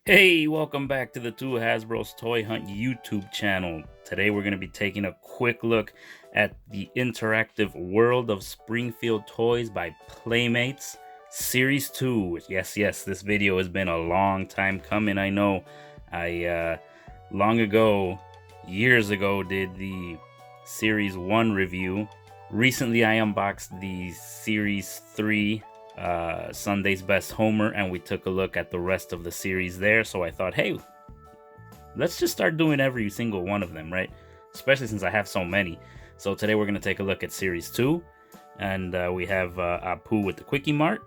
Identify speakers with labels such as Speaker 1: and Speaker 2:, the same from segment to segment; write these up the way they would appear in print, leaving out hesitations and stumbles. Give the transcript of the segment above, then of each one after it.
Speaker 1: Hey, welcome back to the Two Hasbro's Toy Hunt YouTube channel. Today we're going to be taking a quick look at the interactive World of Springfield toys by Playmates Series 2. Yes, this video has been a long time coming, I know. I long ago, years ago, did the Series 1 review. Recently I unboxed the Series 3 Sunday's Best Homer, and we took a look at the rest of the series there. So I thought, hey, let's just start doing every single one of them, right? Especially since I have so many. So today we're going to take a look at Series 2, and we have Apu with the KwikEMart.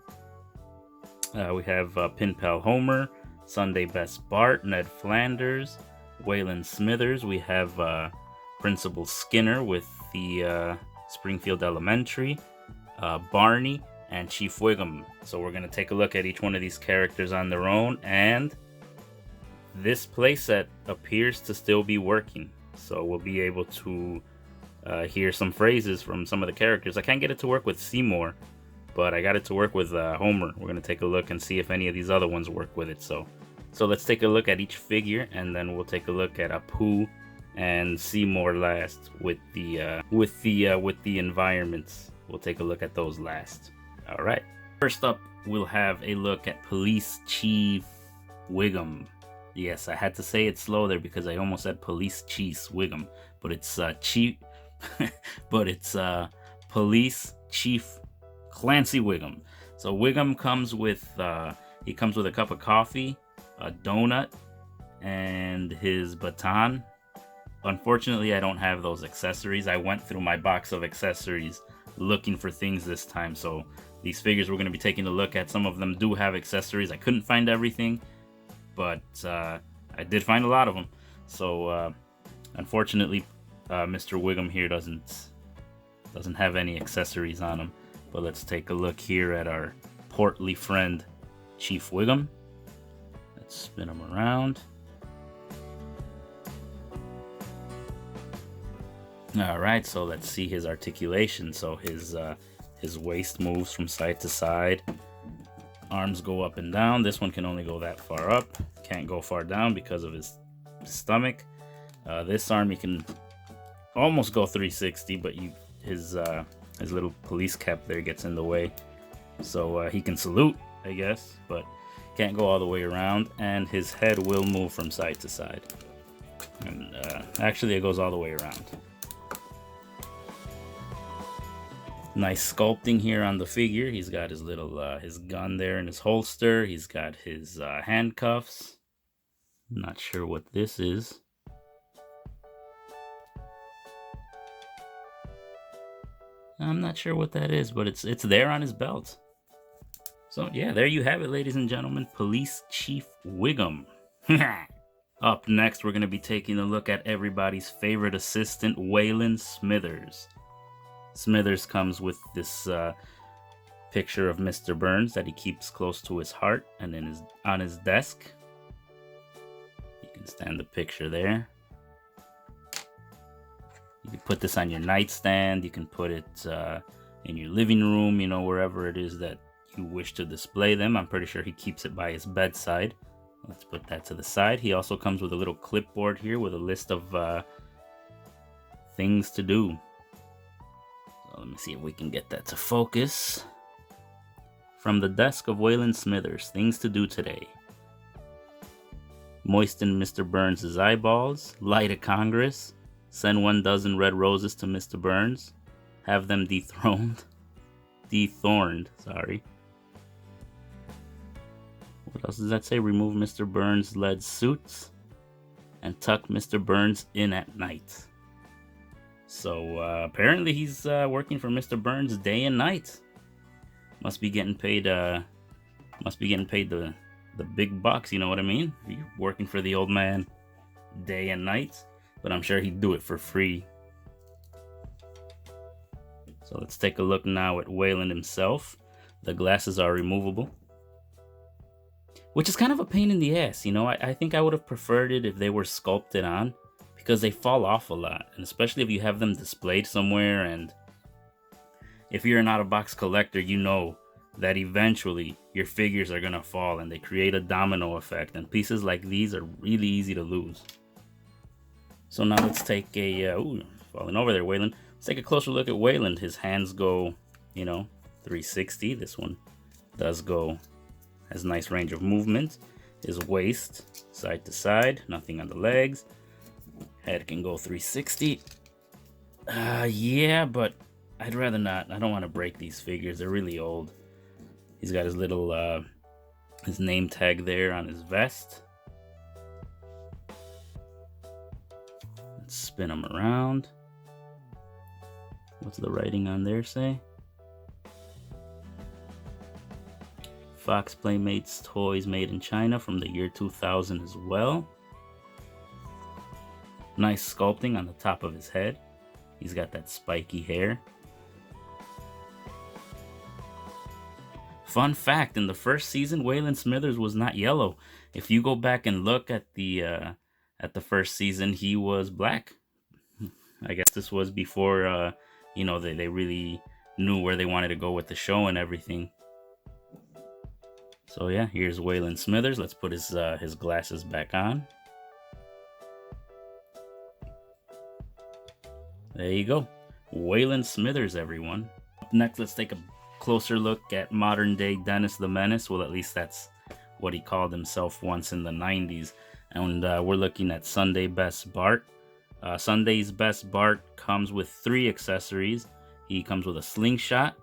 Speaker 1: We have Pin Pal Homer, Sunday Best Bart, Ned Flanders, Waylon Smithers. We have Principal Skinner with the Springfield Elementary, Barney, and Chief Wiggum. So we're going to take a look at each one of these characters on their own, and this playset appears to still be working. So we'll be able to hear some phrases from some of the characters. I can't get it to work with Seymour, but I got it to work with Homer. We're going to take a look and see if any of these other ones work with it. So let's take a look at each figure, and then we'll take a look at Apu and Seymour last with the environments. We'll take a look at those last. All right. First up, we'll have a look at Police Chief Wiggum. Yes, I had to say it slow there because I almost said Police Chief Wiggum, but it's Chief, but it's Police Chief Clancy Wiggum. So Wiggum comes with he comes with a cup of coffee, a donut, and his baton. Unfortunately, I don't have those accessories. I went through my box of accessories looking for things this time, so these figures we're going to be taking a look at, some of them do have accessories. I couldn't find everything, but I did find a lot of them. So unfortunately, Mr. Wiggum here doesn't have any accessories on him. But let's take a look here at our portly friend, Chief Wiggum. Let's spin him around. All right, so let's see his articulation. So his waist moves from side to side. Arms go up and down. This one can only go that far up. Can't go far down because of his stomach. This arm he can almost go 360, but his little police cap there gets in the way. So he can salute, I guess, but can't go all the way around. And his head will move from side to side. And actually, it goes all the way around. Nice sculpting here on the figure. He's got his little his gun there in his holster. He's got his handcuffs. Not sure what this is. I'm not sure what that is, but it's there on his belt. So yeah, there you have it, ladies and gentlemen. Police Chief Wiggum. Up next, we're going to be taking a look at everybody's favorite assistant, Waylon Smithers. Smithers comes with this picture of Mr. Burns that he keeps close to his heart and on his desk. You can stand the picture there. You can put this on your nightstand. You can put it in your living room, you know, wherever it is that you wish to display them. I'm pretty sure he keeps it by his bedside. Let's put that to the side. He also comes with a little clipboard here with a list of things to do. Let me see if we can get that to focus. From the desk of Waylon Smithers, things to do today. Moisten Mr. Burns' eyeballs. Light a Congress. Send 12 red roses to Mr. Burns. Have them dethroned. Dethorned, sorry. What else does that say? Remove Mr. Burns' lead suits. And tuck Mr. Burns in at night. So apparently he's working for Mr. Burns day and night. Must be getting paid. Must be getting paid the big bucks. You know what I mean? You're working for the old man day and night. But I'm sure he'd do it for free. So let's take a look now at Waylon himself. The glasses are removable, which is kind of a pain in the ass. You know, I think I would have preferred it if they were sculpted on, because they fall off a lot, and especially if you have them displayed somewhere. And if you're an out-of-box collector, you know that eventually your figures are gonna fall, and they create a domino effect, and pieces like these are really easy to lose. So now let's take a ooh, falling over there, Waylon. Let's take a closer look at Waylon. His hands go, 360. This one does go, has nice range of movement. His waist, side to side, nothing on the legs. Head can go 360. Yeah, but I'd rather not. I don't want to break these figures. They're really old. He's got his little, his name tag there on his vest. Let's spin him around. What's the writing on there say? Fox Playmates toys made in China from the year 2000 as well. Nice sculpting on the top of his head. He's got that spiky hair. Fun fact, in the first season, Waylon Smithers was not yellow. If you go back and look at the first season, he was black. I guess this was before, they really knew where they wanted to go with the show and everything. So yeah, here's Waylon Smithers. Let's put his glasses back on. There you go. Waylon Smithers, everyone. Up next, let's take a closer look at modern day Dennis the Menace. Well, at least that's what he called himself once in the 90s. And we're looking at Sunday Best Bart. Sunday's Best Bart comes with 3 accessories. He comes with a slingshot,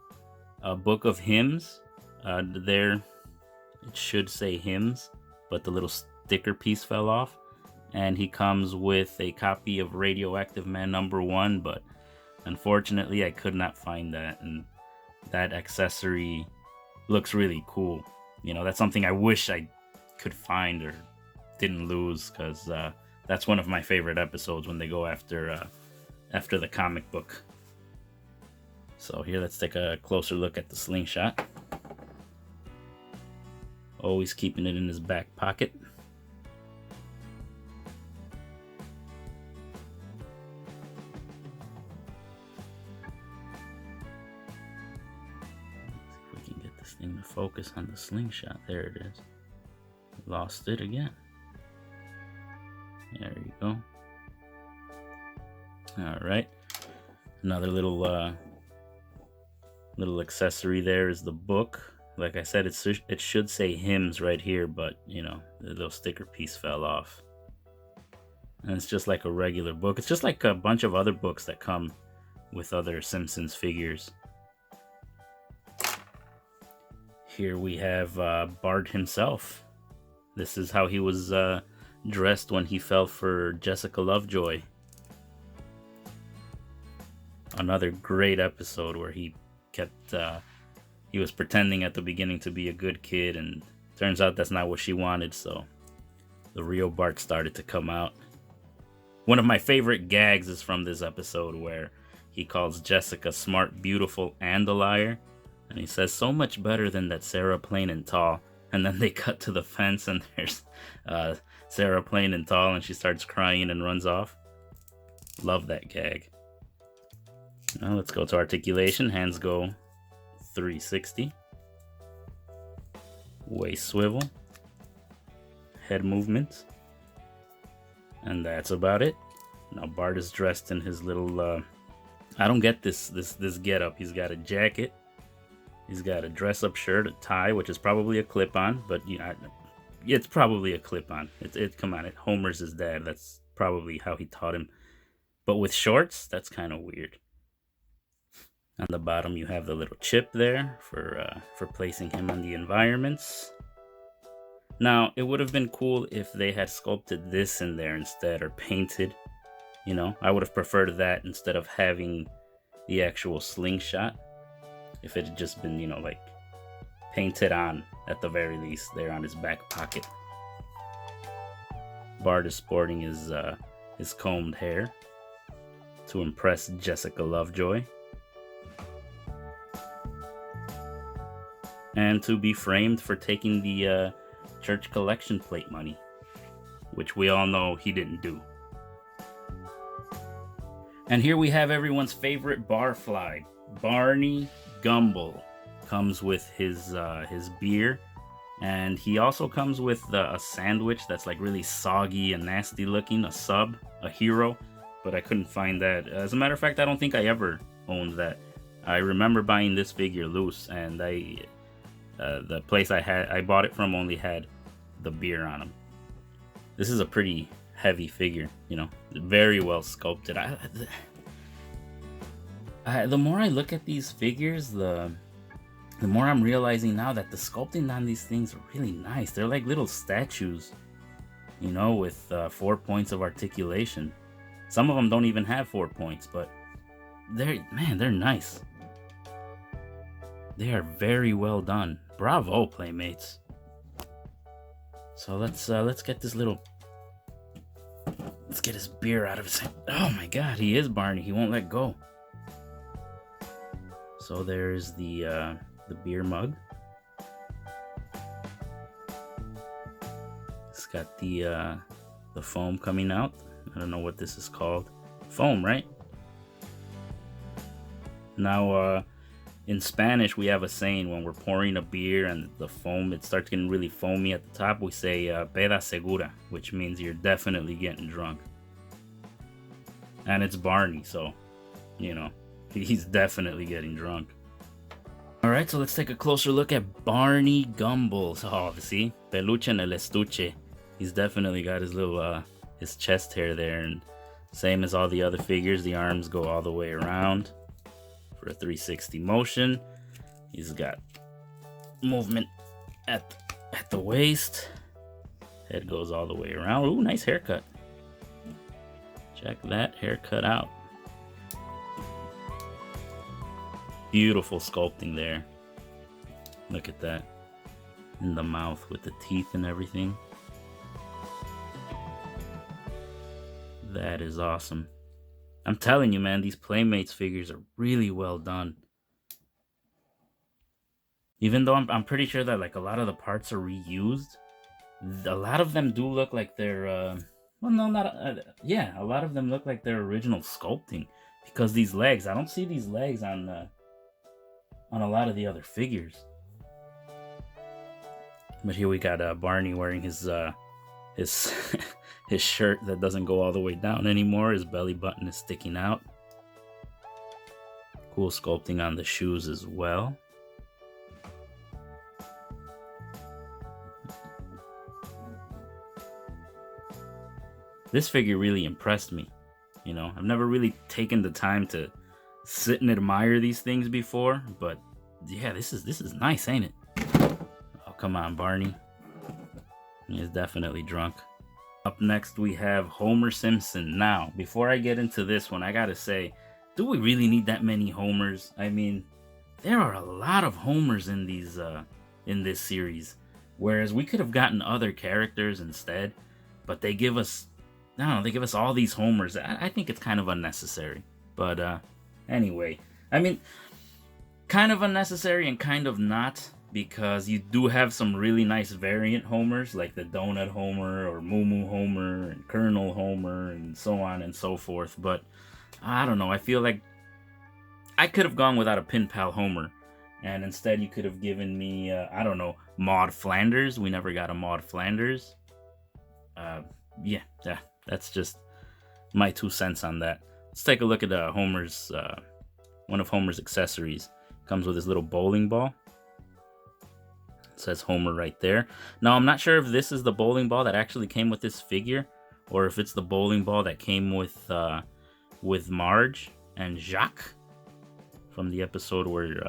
Speaker 1: a book of hymns. There, it should say hymns, but the little sticker piece fell off. And he comes with a copy of Radioactive Man #1, but unfortunately I could not find that, and that accessory looks really cool. That's something I wish I could find or didn't lose, because that's one of my favorite episodes, when they go after the comic book. So here, let's take a closer look at the slingshot. Always keeping it in his back pocket. Thing to focus on the slingshot. There it is. Lost it again. There you go. All right. Another little accessory there is the book. Like I said, it should say hymns right here, but the little sticker piece fell off. And it's just like a regular book. It's just like a bunch of other books that come with other Simpsons figures. Here we have Bart himself. This is how he was dressed when he fell for Jessica Lovejoy. Another great episode where he was pretending at the beginning to be a good kid, and turns out that's not what she wanted, so the real Bart started to come out. One of my favorite gags is from this episode, where he calls Jessica smart, beautiful, and a liar. And he says, so much better than that Sarah plain and tall. And then they cut to the fence, and there's Sarah plain and tall, and she starts crying and runs off. Love that gag. Now let's go to articulation. Hands go 360. Waist swivel. Head movement. And that's about it. Now Bart is dressed in his little... I don't get this getup. He's got a jacket. He's got a dress-up shirt, a tie, which is probably a clip-on, but it's probably a clip-on. Come on, Homer's his dad. That's probably how he taught him. But with shorts, that's kind of weird. On the bottom, you have the little chip there for placing him on the environments. Now, it would have been cool if they had sculpted this in there instead, or painted. I would have preferred that instead of having the actual slingshot. If it had just been, like painted on at the very least there on his back pocket. Bart is sporting his combed hair to impress Jessica Lovejoy. And to be framed for taking the church collection plate money, which we all know he didn't do. And here we have everyone's favorite barfly, Barney Gumble, comes with his beer, and he also comes with a sandwich that's like really soggy and nasty looking, a sub, a hero, but I couldn't find that. As a matter of fact, I don't think I ever owned that. I remember buying this figure loose, and the place I bought it from only had the beer on him. This is a pretty heavy figure, you know, very well sculpted. The more I look at these figures, the more I'm realizing now that the sculpting on these things are really nice. They're like little statues, you know, with 4 points of articulation. Some of them don't even have 4 points, but they're nice. They are very well done. Bravo, Playmates. So let's get this little. Let's get his beer out of his hand. Oh my God, he is Barney. He won't let go. So there's the beer mug. It's got the foam coming out. I don't know what this is called. Foam, right? Now, in Spanish, we have a saying when we're pouring a beer and the foam, it starts getting really foamy at the top. We say "peda segura," which means you're definitely getting drunk. And it's Barney, so, you know, he's definitely getting drunk. Alright, so let's take a closer look at Barney Gumballs. Oh, see? Peluche en el estuche. He's definitely got his little, his chest hair there. And same as all the other figures, the arms go all the way around for a 360 motion. He's got movement at the waist. Head goes all the way around. Ooh, nice haircut. Check that haircut out. Beautiful sculpting there. Look at that. In the mouth with the teeth and everything. That is awesome. I'm telling you, man, these Playmates figures are really well done. Even though I'm pretty sure that like a lot of the parts are reused, a lot of them do look like they're well, no, not yeah, a lot of them look like their original sculpting, because these legs, I don't see these legs on a lot of the other figures. But here we got Barney wearing his his shirt that doesn't go all the way down anymore. His belly button is sticking out. Cool sculpting on the shoes as well. This figure really impressed me. You know, I've never really taken the time to sit and admire these things before, but yeah, this is nice, ain't it? Oh, come on, Barney. He is definitely drunk. Up next, we have Homer Simpson. Now, before I get into this one, I gotta say, do we really need that many Homers? I mean, there are a lot of Homers in these in this series, whereas we could have gotten other characters instead, but they give us, I don't know, they give us all these Homers. I think it's kind of unnecessary. But anyway, I mean, kind of unnecessary and kind of not, because you do have some really nice variant Homers, like the Donut Homer or Moo Moo Homer and Colonel Homer and so on and so forth. But I don't know, I feel like I could have gone without a Pin Pal Homer, and instead you could have given me, I don't know, Maud Flanders. We never got a Maud Flanders. Yeah, that's just my 2 cents on that. Let's take a look at Homer's, one of Homer's accessories. Comes with his little bowling ball. It says Homer right there. Now, I'm not sure if this is the bowling ball that actually came with this figure, or if it's the bowling ball that came with Marge and Jacques from the episode where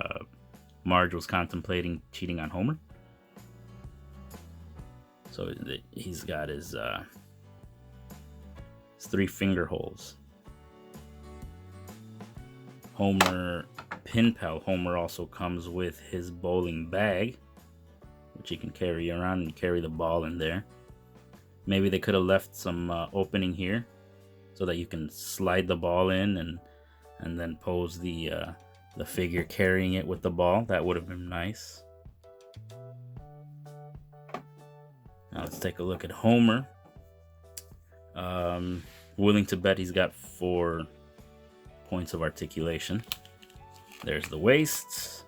Speaker 1: Marge was contemplating cheating on Homer. So he's got his 3 finger holes. Homer, Pin Pal Homer also comes with his bowling bag, which he can carry around and carry the ball in there. Maybe they could have left some opening here so that you can slide the ball in and then pose the figure carrying it with the ball. That would have been nice. Now let's take a look at Homer. Willing to bet he's got 4 points of articulation. There's the waist.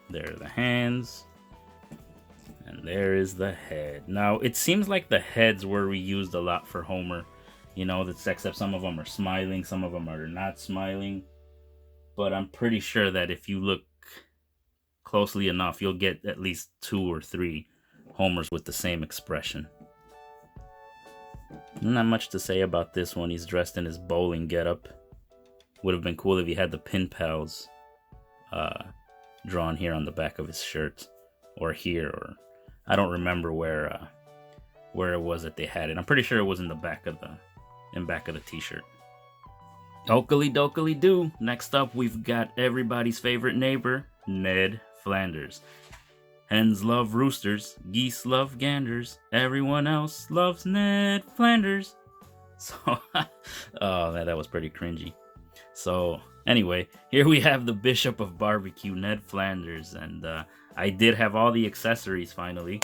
Speaker 1: There are the hands. And there is the head. Now, it seems like the heads were reused a lot for Homer. You know, except some of them are smiling, some of them are not smiling. But I'm pretty sure that if you look closely enough, you'll get at least 2 or 3 Homers with the same expression. Not much to say about this one. He's dressed in his bowling getup. Would have been cool if he had the pin pals drawn here on the back of his shirt, or here, or I don't remember where it was that they had it. I'm pretty sure it was in the back of the t-shirt. Oakley dokley doo. Next up, we've got everybody's favorite neighbor, Ned Flanders. Hens love roosters, geese love ganders, everyone else loves Ned Flanders. So, oh man, that was pretty cringy. So, anyway, here we have the Bishop of Barbecue, Ned Flanders, and I did have all the accessories finally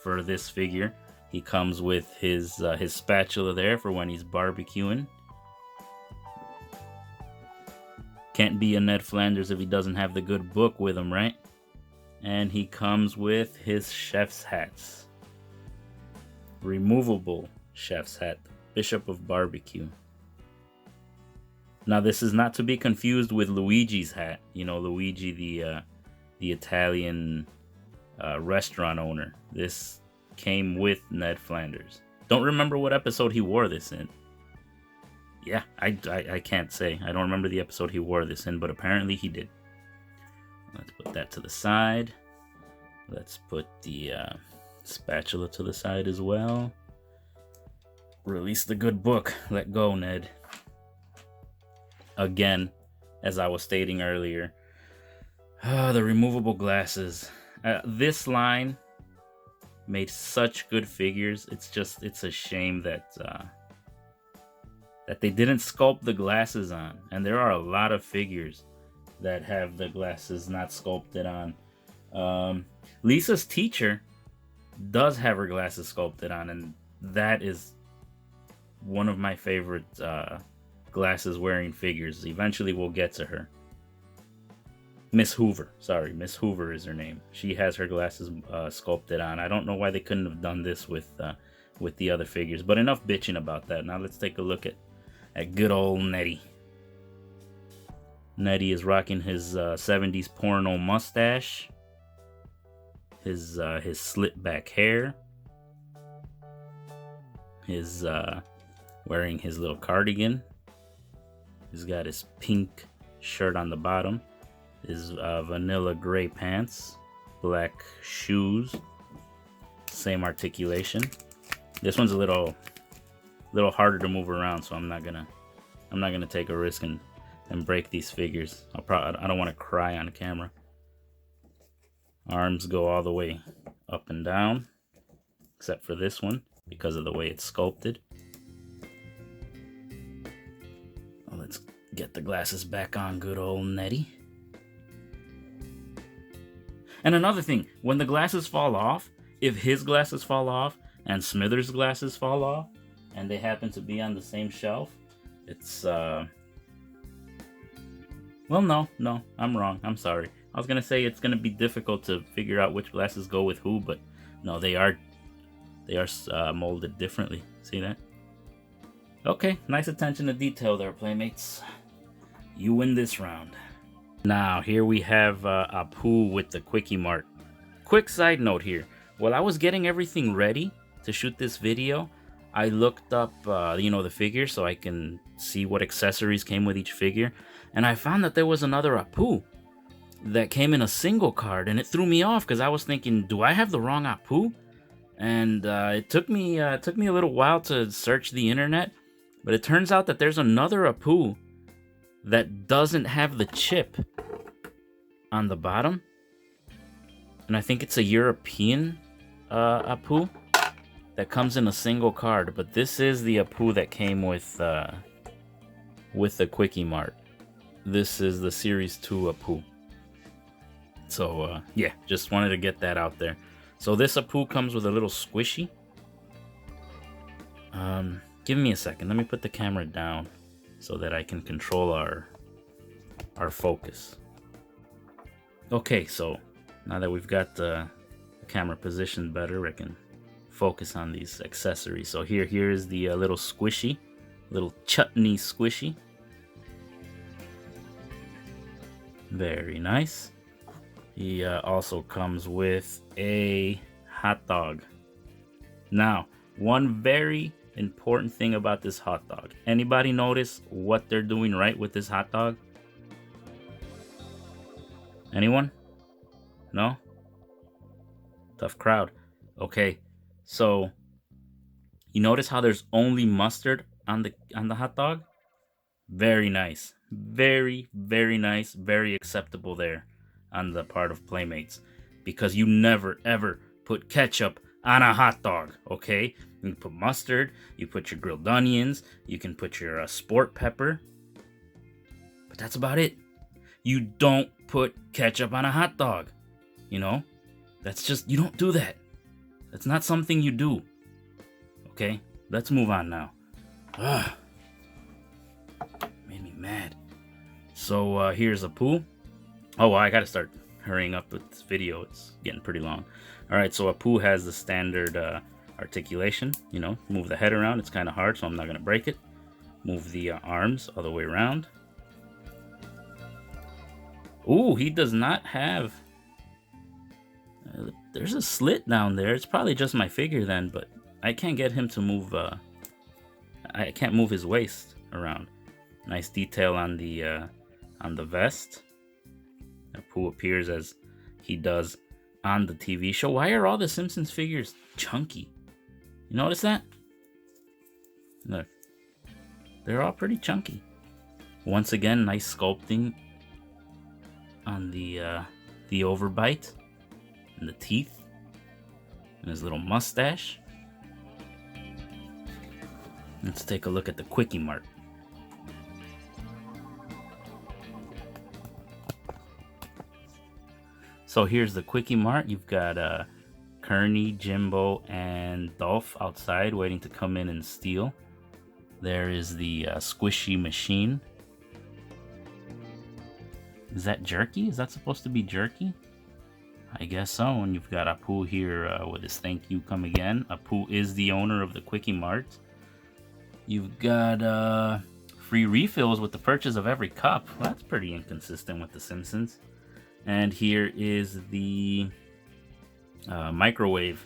Speaker 1: for this figure. He comes with his spatula there for when he's barbecuing. Can't be a Ned Flanders if he doesn't have the good book with him, right? And he comes with his chef's hats. Removable chef's hat, Bishop of Barbecue. Now, this is not to be confused with Luigi's hat. You know, Luigi, the Italian restaurant owner. This came with Ned Flanders. Don't remember what episode he wore this in. Yeah, I can't say. I don't remember the episode he wore this in, but apparently he did. Let's put that to the side. Let's put the spatula to the side as well. Release the good book. Let go, Ned. Again, as I was stating earlier, the removable glasses. This line made such good figures. It's a shame that they didn't sculpt the glasses on. And there are a lot of figures that have the glasses not sculpted on. Lisa's teacher does have her glasses sculpted on, and that is one of my favorite glasses wearing figures. Eventually we'll get to her. Miss Hoover. Sorry, Miss Hoover is her name. She has her glasses sculpted on. I don't know why they couldn't have done this with the other figures, but enough bitching about that. Now let's take a look at good old Nettie. Nettie is rocking his 70s porno mustache, his slit back hair, his wearing his little cardigan. He's got his pink shirt on the bottom, his vanilla gray pants, black shoes, same articulation. This one's a little harder to move around, so I'm not gonna take a risk and break these figures. I don't want to cry on camera. Arms go all the way up and down, except for this one because of the way it's sculpted. Well, let's get the glasses back on good old Nettie. And another thing, when the glasses fall off, if his glasses fall off and Smithers' glasses fall off, and they happen to be on the same shelf, it's well, no, I'm wrong. I'm sorry. I was gonna say it's gonna be difficult to figure out which glasses go with who, but no, they are molded differently. See that? Okay, nice attention to detail there, Playmates. You win this round. Now, here we have Apu with the KwikEMart. Quick side note here. While I was getting everything ready to shoot this video, I looked up, the figure so I can see what accessories came with each figure. And I found that there was another Apu that came in a single card, and it threw me off because I was thinking, do I have the wrong Apu? And it took me a little while to search the internet, but it turns out that there's another Apu that doesn't have the chip on the bottom, and I think it's a European Apu that comes in a single card. But this is the Apu that came with the KwikEMart. This is the Series 2 Apu. So, yeah, just wanted to get that out there. So this Apu comes with a little squishy. Give me a second. Let me put the camera down so that I can control our focus. Okay, so now that we've got the camera positioned better, I can focus on these accessories. So here is the little squishy, little chutney squishy. Very nice. He also comes with a hot dog. Now, one very important thing about this hot dog. Anybody notice what they're doing right with this hot dog? Anyone? No? Tough crowd. Okay, so you notice how there's only mustard on the hot dog? Very nice. Very, very nice. Very acceptable there on the part of Playmates. Because you never, ever put ketchup on a hot dog, okay? You put mustard, you put your grilled onions, you can put your sport pepper. But that's about it. You don't put ketchup on a hot dog. You know? That's just, you don't do that. That's not something you do. Okay? Let's move on now. Ugh. Made me mad. So here's Apu. Oh, well, I gotta start hurrying up with this video. It's getting pretty long. Alright, so Apu has the standard articulation. You know, move the head around. It's kind of hard, so I'm not gonna break it. Move the arms all the way around. Ooh, he does not have... there's a slit down there. It's probably just my figure then, but I can't get him to move... I can't move his waist around. Nice detail on the vest. Apu appears as he does on the TV show. Why are all the Simpsons figures chunky? You notice that? Look. They're all pretty chunky. Once again, nice sculpting on the overbite and the teeth and his little mustache. Let's take a look at the KwikEMart. So here's the KwikEMart. You've got Kearney, Jimbo, and Dolph outside waiting to come in and steal. There is the squishy machine. Is that jerky? Is that supposed to be jerky? I guess so. And you've got Apu here with his thank you come again. Apu is the owner of the KwikEMart. You've got free refills with the purchase of every cup. Well, that's pretty inconsistent with The Simpsons. And here is the microwave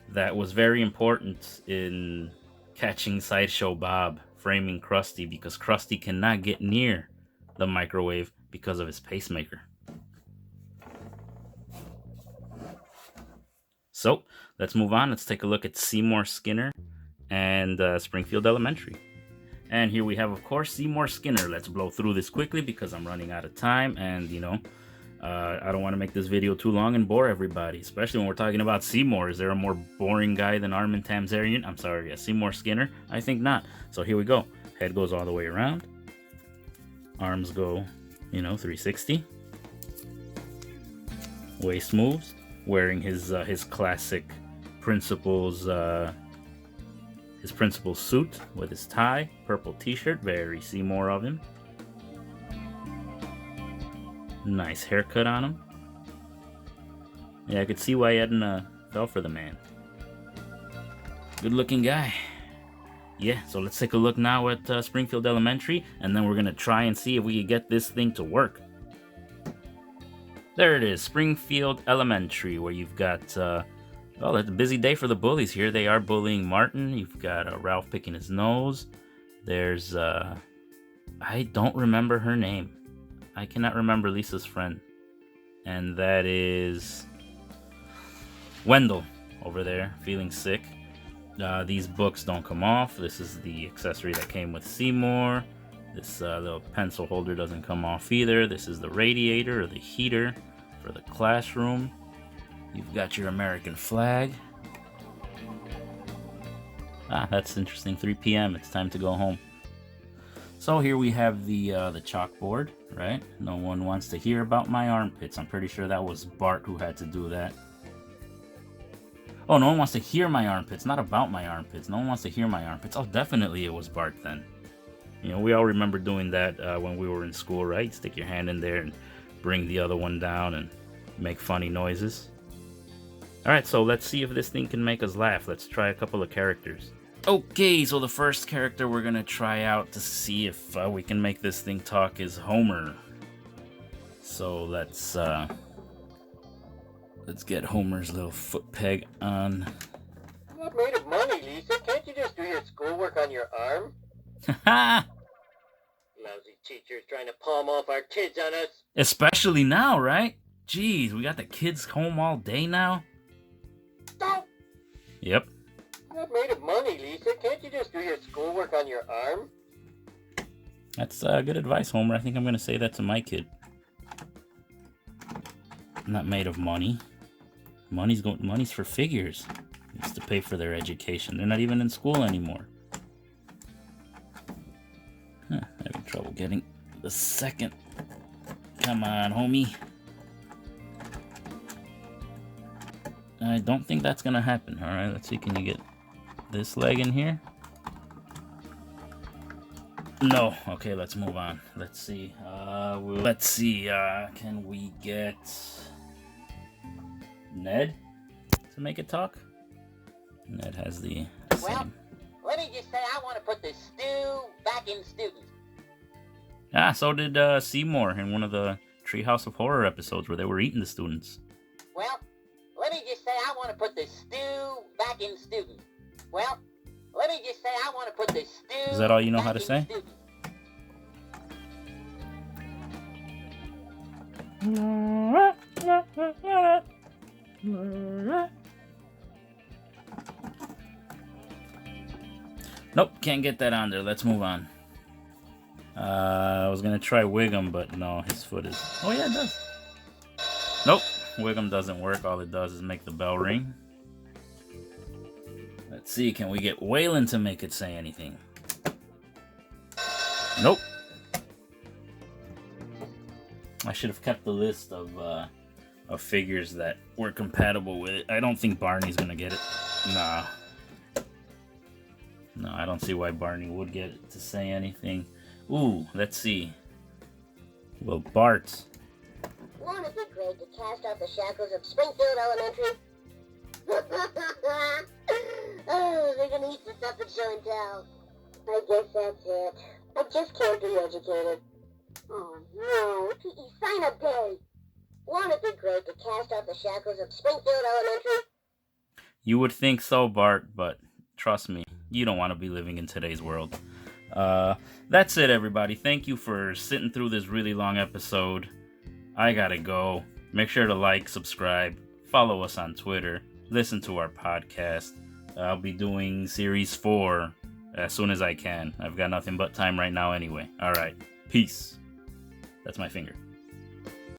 Speaker 1: that was very important in catching Sideshow Bob framing Krusty, because Krusty cannot get near the microwave because of his pacemaker. So let's move on. Let's take a look at Seymour Skinner and Springfield Elementary. And here we have, of course, Seymour Skinner. Let's blow through this quickly because I'm running out of time, and you know, I don't want to make this video too long and bore everybody, especially when we're talking about Seymour. Is there a more boring guy than Armin Tamzarian? I'm sorry, Seymour Skinner? I think not. So here we go. Head goes all the way around. Arms go, you know, 360. Waist moves. Wearing his classic principal's suit with his tie, purple t-shirt, very Seymour of him. Nice haircut on him. Yeah, I could see why Edna fell for the man. Good looking guy. Yeah, so let's take a look now at Springfield Elementary, and then we're gonna try and see if we can get this thing to work. There it is, Springfield Elementary, where you've got, well, it's a busy day for the bullies here. They are bullying Martin. You've got Ralph picking his nose. There's, I don't remember her name. I cannot remember Lisa's friend. And that is Wendell over there, feeling sick. These books don't come off. This is the accessory that came with Seymour. This little pencil holder doesn't come off either. This is the radiator or the heater for the classroom. You've got your American flag. Ah, that's interesting. 3 p.m. It's time to go home. So here we have the chalkboard, right? No one wants to hear about my armpits. I'm pretty sure that was Bart who had to do that. Oh, no one wants to hear my armpits, not about my armpits. No one wants to hear my armpits. Oh, definitely it was Bart then. You know, we all remember doing that when we were in school, right? Stick your hand in there and bring the other one down and make funny noises. Alright, so let's see if this thing can make us laugh. Let's try a couple of characters. Okay, so the first character we're gonna try out to see if we can make this thing talk is Homer. So let's get Homer's little foot peg on.
Speaker 2: I'm not made of money, Lisa. Can't you just do your schoolwork on your arm?
Speaker 1: Haha!
Speaker 2: Lousy teachers trying to palm off our kids on us.
Speaker 1: Especially now, right? Jeez, we got the kids home all day now.
Speaker 2: Stop!
Speaker 1: Yep.
Speaker 2: I'm not made of money, Lisa. Can't you just do your schoolwork on your arm?
Speaker 1: That's good advice, Homer. I think I'm gonna say that to my kid. Not made of money. Money's for figures. It's to pay for their education. They're not even in school anymore. Huh, having trouble getting the second. Come on, homie. I don't think that's gonna happen. All right, let's see. Can you get this leg in here? No. Okay, let's move on. Let's see. Let's see. Can we get Ned to make it talk? Ned has the same.
Speaker 2: Well, let me just say I want to put the stew back in students.
Speaker 1: Ah, so did Seymour in one of the Treehouse of Horror episodes where they were eating the students.
Speaker 2: Well, let me just say I want to put the stew back in students. Well, let me just say I want to put the stew.
Speaker 1: Is that all you know
Speaker 2: back
Speaker 1: how to
Speaker 2: in
Speaker 1: say?
Speaker 2: students.
Speaker 1: Nope, can't get that on there. Let's move on. I was gonna try Wiggum, but no, his foot is... Oh yeah, it does. Nope, Wiggum doesn't work. All it does is make the bell ring. Let's see, can we get Waylon to make it say anything? Nope. I should have kept the list of figures that were compatible with it. I don't think Barney's gonna get it. Nah. No, I don't see why Barney would get it to say anything. Ooh, let's see. Well, Bart.
Speaker 3: Won't it be great to cast off the shackles of Springfield Elementary? Oh, they're gonna eat the stuff at show and tell. I guess that's it. I just can't be educated. Oh no, PE sign-up day. Won't it be great to cast off the shackles of Springfield Elementary?
Speaker 1: You would think so, Bart, but trust me, you don't want to be living in today's world. That's it, everybody. Thank you for sitting through this really long episode. I gotta go. Make sure to like, subscribe, follow us on Twitter, listen to our podcast. I'll be doing Series 4 as soon as I can. I've got nothing but time right now anyway. Alright, peace. That's my finger.